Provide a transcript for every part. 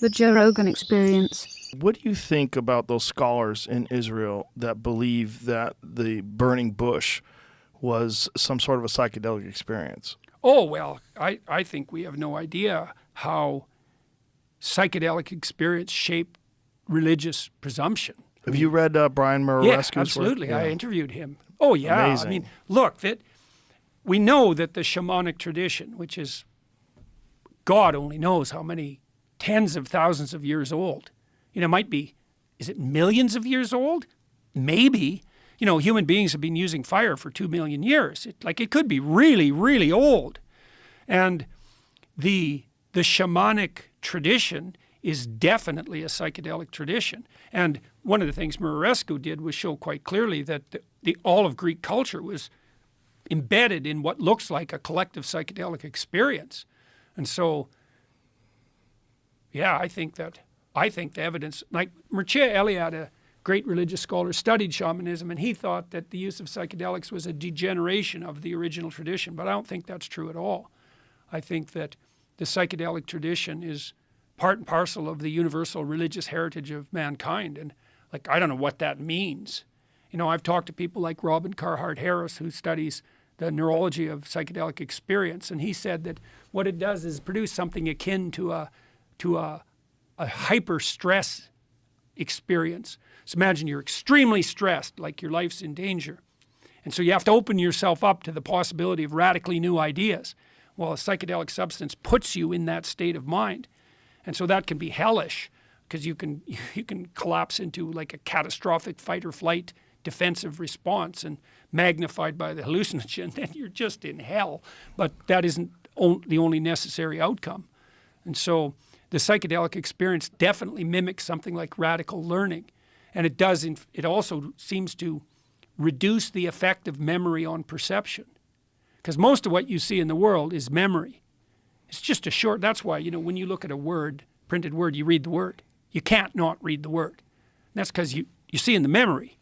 The Joe Rogan Experience. What do you think about those scholars in Israel that believe that the burning bush was some sort of a psychedelic experience? Oh, well, I think we have no idea how psychedelic experience shaped religious presumption. Have you read Brian Murarescu's Yeah, work? absolutely. I interviewed him. Oh, yeah. Amazing. I mean, look, we know that the shamanic tradition, which is God only knows how many tens of thousands of years old. Might be, is it millions of years old? Maybe. Human beings have been using fire for 2 million years. It could be really, really old. And the shamanic tradition is definitely a psychedelic tradition. And one of the things Murarescu did was show quite clearly that all of Greek culture was embedded in what looks like a collective psychedelic experience. And so, yeah, I think the evidence, like Mircea Eliade, a great religious scholar, studied shamanism, and he thought that the use of psychedelics was a degeneration of the original tradition, but I don't think that's true at all. I think that the psychedelic tradition is part and parcel of the universal religious heritage of mankind, and I don't know what that means. I've talked to people like Robin Carhart Harris, who studies the neurology of psychedelic experience, and he said that what it does is produce something akin to a hyper stress experience. So imagine you're extremely stressed, like your life's in danger. And so you have to open yourself up to the possibility of radically new ideas. Well, a psychedelic substance puts you in that state of mind. And so that can be hellish because you can collapse into like a catastrophic fight or flight defensive response, and magnified by the hallucinogen, then you're just in hell. But that isn't the only necessary outcome. And so the psychedelic experience definitely mimics something like radical learning. And it also seems to reduce the effect of memory on perception. Because most of what you see in the world is memory. It's just that's why, when you look at a printed word, you read the word. You can't not read the word. And that's because you see in the memory.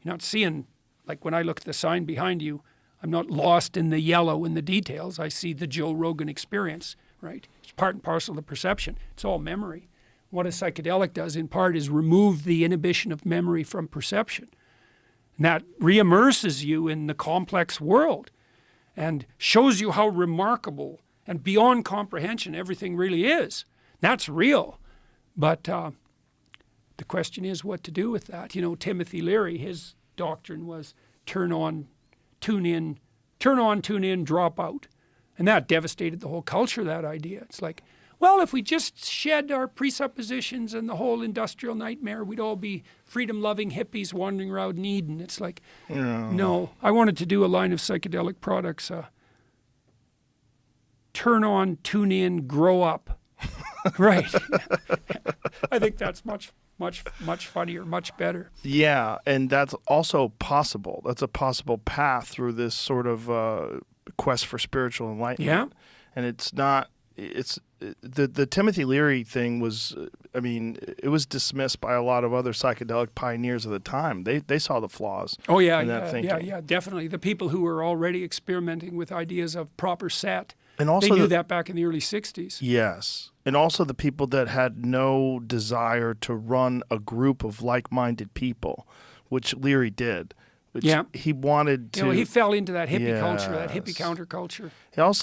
You're not seeing, like when I look at the sign behind you, I'm not lost in the yellow in the details. I see the Joe Rogan Experience, right? It's part and parcel of the perception. It's all memory. What a psychedelic does in part is remove the inhibition of memory from perception. And that re-immerses you in the complex world and shows you how remarkable and beyond comprehension everything really is. That's real. But the question is what to do with that. Timothy Leary, his doctrine was turn on, tune in, drop out. And that devastated the whole culture, that idea. It's like, well, if we just shed our presuppositions and the whole industrial nightmare, we'd all be freedom-loving hippies wandering around in Eden. It's like, no. I wanted to do a line of psychedelic products. Turn on, tune in, grow up. Right. I think that's much funnier, much better. Yeah, and that's also possible. That's a possible path through this sort of quest for spiritual enlightenment. Yeah. And the Timothy Leary thing was, it was dismissed by a lot of other psychedelic pioneers of the time. They saw the flaws. Oh, yeah, in that thinking. Yeah, definitely. The people who were already experimenting with ideas of proper set, and also they knew that back in the early 60s. Yes. And also the people that had no desire to run a group of like-minded people, which Leary did. He wanted to. He fell into that hippie culture, that Yes. hippie counterculture.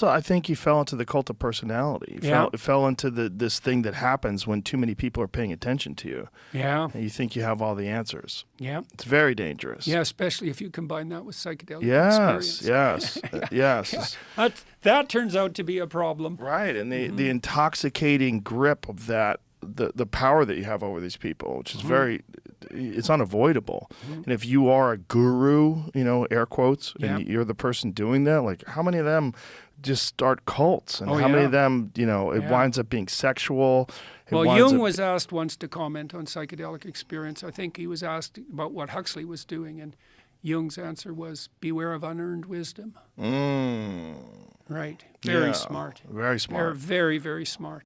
I think he fell into the cult of personality. He fell into this thing that happens when too many people are paying attention to you. Yeah. And you think you have all the answers. Yeah. It's very dangerous. Yeah, especially if you combine that with psychedelic Yes, experience. yes. That turns out to be a problem. Right, and the intoxicating grip of that, the power that you have over these people, which is it's unavoidable. And if you are a guru, air quotes, and you're the person doing that, like how many of them just start cults, and how many of them, it winds up being sexual. Jung was asked once to comment on psychedelic experience. I think he was asked about what Huxley was doing, and Jung's answer was, beware of unearned wisdom. Right. Very smart. Very smart. They're very, very smart.